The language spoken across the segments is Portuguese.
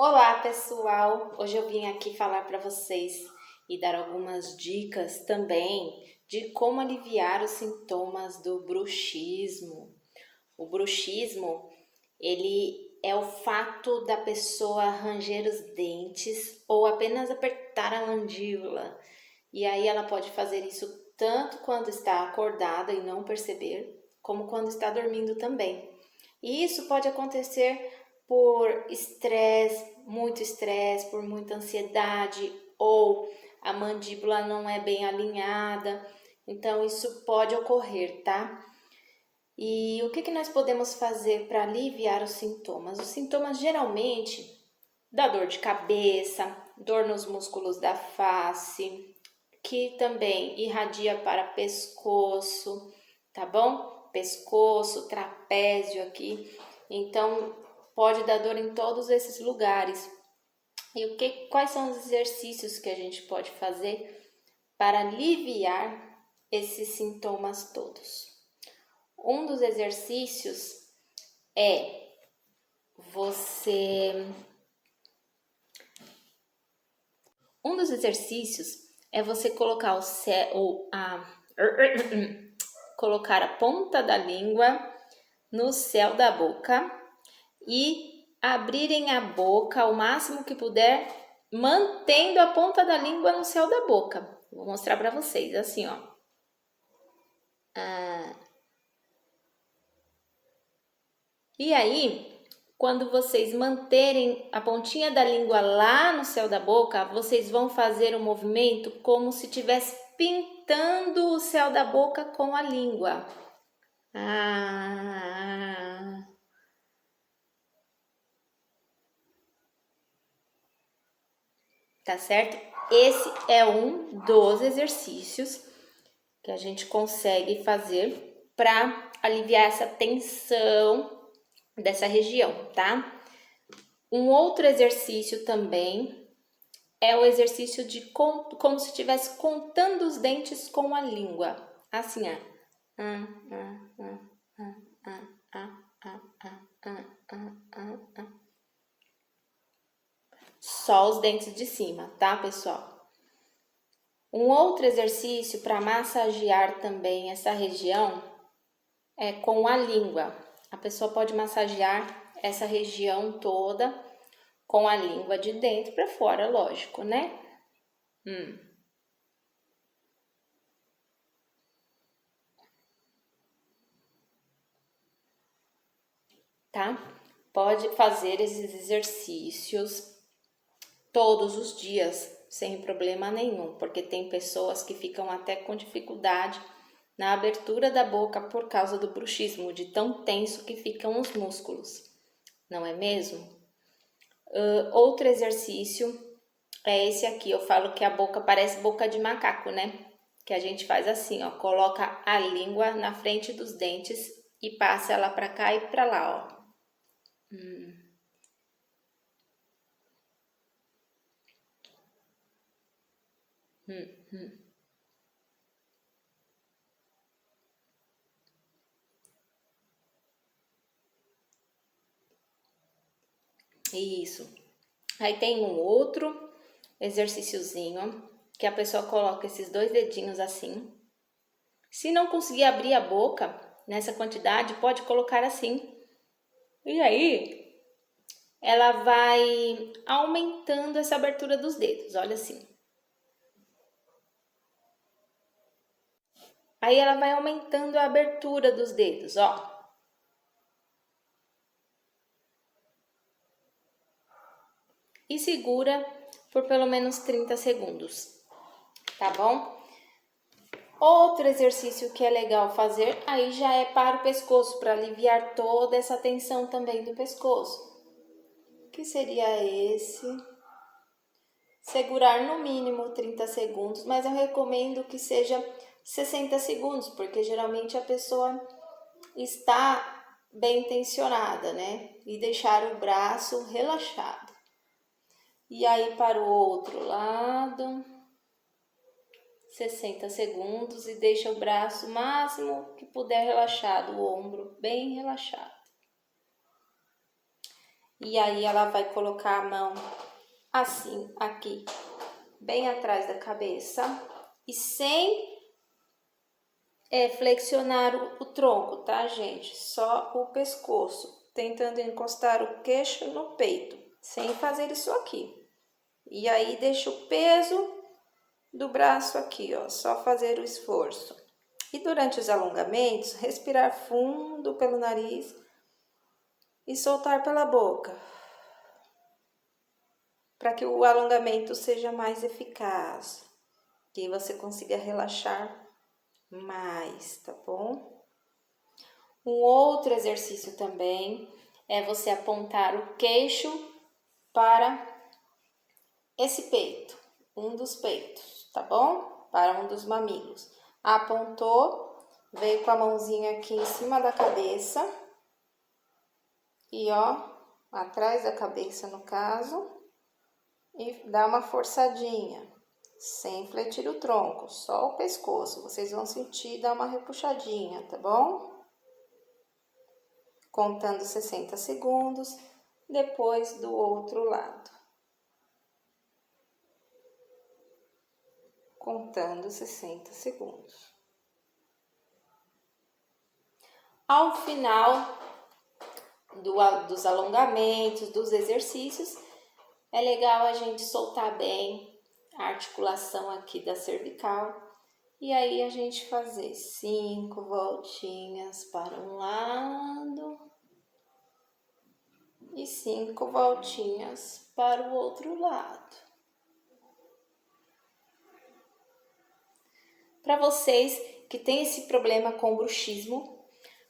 Olá, pessoal! Hoje eu vim aqui falar para vocês e dar algumas dicas também de como aliviar os sintomas do bruxismo. O bruxismo, ele é o fato da pessoa ranger os dentes ou apenas apertar a mandíbula. E aí ela pode fazer isso tanto quando está acordada e não perceber, como quando está dormindo também. E isso pode acontecer por estresse, por muita ansiedade, ou a mandíbula não é bem alinhada. Então, isso pode ocorrer, tá? E o que nós podemos fazer para aliviar os sintomas? Os sintomas geralmente dá dor de cabeça, dor nos músculos da face, que também irradia para pescoço, tá bom? Pescoço, trapézio aqui. Então, pode dar dor em todos esses lugares. E quais são os exercícios que a gente pode fazer para aliviar esses sintomas todos? Um dos exercícios é você colocar colocar a ponta da língua no céu da boca e abrirem a boca o máximo que puder, mantendo a ponta da língua no céu da boca. Vou mostrar para vocês, assim, ó. E aí, quando vocês manterem a pontinha da língua lá no céu da boca, vocês vão fazer um movimento como se estivesse pintando o céu da boca com a língua. Tá certo? Esse é um dos exercícios que a gente consegue fazer para aliviar essa tensão dessa região, tá? Um outro exercício também é o exercício de como se estivesse contando os dentes com a língua. Assim, ó. Só os dentes de cima, tá, pessoal? Um outro exercício para massagear também essa região é com a língua. A pessoa pode massagear essa região toda com a língua de dentro para fora, lógico, né? Tá? Pode fazer esses exercícios todos os dias, sem problema nenhum, porque tem pessoas que ficam até com dificuldade na abertura da boca por causa do bruxismo, de tão tenso que ficam os músculos, não é mesmo? Outro exercício é esse aqui, eu falo que a boca parece boca de macaco, né? Que a gente faz assim, ó, coloca a língua na frente dos dentes e passa ela para cá e para lá, ó. Isso. Aí tem um outro exercíciozinho que a pessoa coloca esses dois dedinhos assim. Se não conseguir abrir a boca nessa quantidade, pode colocar assim. E aí, ela vai aumentando essa abertura dos dedos, olha assim. Aí ela vai aumentando a abertura dos dedos, ó. E segura por pelo menos 30 segundos, tá bom? Outro exercício que é legal fazer, aí já é para o pescoço, para aliviar toda essa tensão também do pescoço. Que seria esse? Segurar no mínimo 30 segundos, mas eu recomendo que seja 60 segundos, porque geralmente a pessoa está bem tensionada, né? E deixar o braço relaxado. E aí para o outro lado, 60 segundos e deixa o braço o máximo que puder relaxado, o ombro bem relaxado. E aí ela vai colocar a mão assim, aqui, bem atrás da cabeça. E sem flexionar o tronco, tá, gente? Só o pescoço, tentando encostar o queixo no peito, sem fazer isso aqui. E aí deixa o peso do braço aqui, ó, só fazer o esforço. E durante os alongamentos, respirar fundo pelo nariz e soltar pela boca, para que o alongamento seja mais eficaz, que você consiga relaxar mais, tá bom? Um outro exercício também é você apontar o queixo para esse peito, um dos peitos, tá bom? Para um dos mamilos. Apontou, veio com a mãozinha aqui em cima da cabeça e ó, atrás da cabeça no caso, e dá uma forçadinha, sem fletir o tronco, só o pescoço. Vocês vão sentir dar uma repuxadinha, tá bom? Contando 60 segundos, depois do outro lado. Contando 60 segundos. Ao final dos alongamentos, dos exercícios, é legal a gente soltar bem a articulação aqui da cervical e aí a gente fazer 5 voltinhas para um lado e 5 voltinhas para o outro lado. Para vocês que têm esse problema com bruxismo,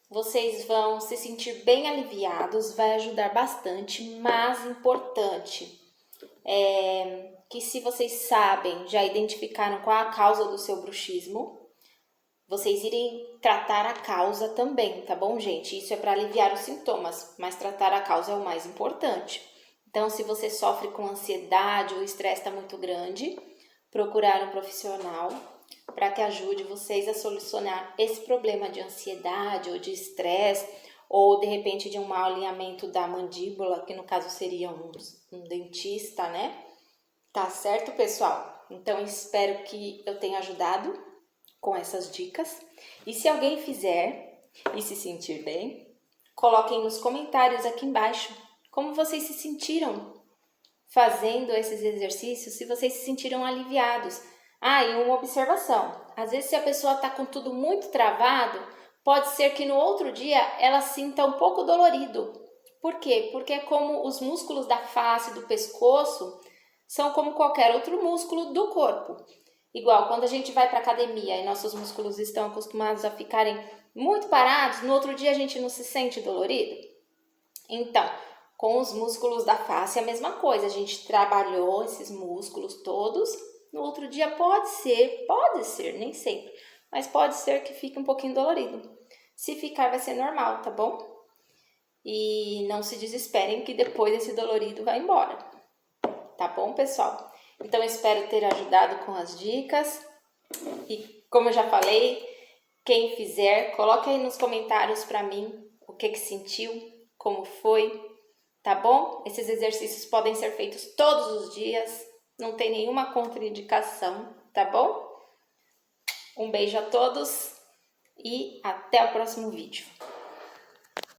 vocês vão se sentir bem aliviados, vai ajudar bastante, mas importante que se vocês sabem, já identificaram qual a causa do seu bruxismo, vocês irem tratar a causa também, tá bom, gente? Isso é para aliviar os sintomas, mas tratar a causa é o mais importante. Então, se você sofre com ansiedade ou o estresse está muito grande, procurar um profissional para que ajude vocês a solucionar esse problema de ansiedade ou de estresse, ou de repente de um mau alinhamento da mandíbula, que no caso seria um dentista, né? Tá certo, pessoal? Então, espero que eu tenha ajudado com essas dicas. E se alguém fizer e se sentir bem, coloquem nos comentários aqui embaixo como vocês se sentiram fazendo esses exercícios, se vocês se sentiram aliviados. Ah, e uma observação, às vezes se a pessoa está com tudo muito travado, pode ser que no outro dia ela sinta um pouco dolorido. Por quê? Porque como os músculos da face e do pescoço são como qualquer outro músculo do corpo. Igual quando a gente vai para academia e nossos músculos estão acostumados a ficarem muito parados, no outro dia a gente não se sente dolorido? Então, com os músculos da face é a mesma coisa, a gente trabalhou esses músculos todos, no outro dia pode ser, nem sempre, mas pode ser que fique um pouquinho dolorido. Se ficar vai ser normal, tá bom? E não se desesperem que depois esse dolorido vai embora, tá bom, pessoal? Então, espero ter ajudado com as dicas e, como eu já falei, quem fizer, coloque aí nos comentários para mim o que sentiu, como foi, tá bom? Esses exercícios podem ser feitos todos os dias, não tem nenhuma contraindicação, tá bom? Um beijo a todos e até o próximo vídeo.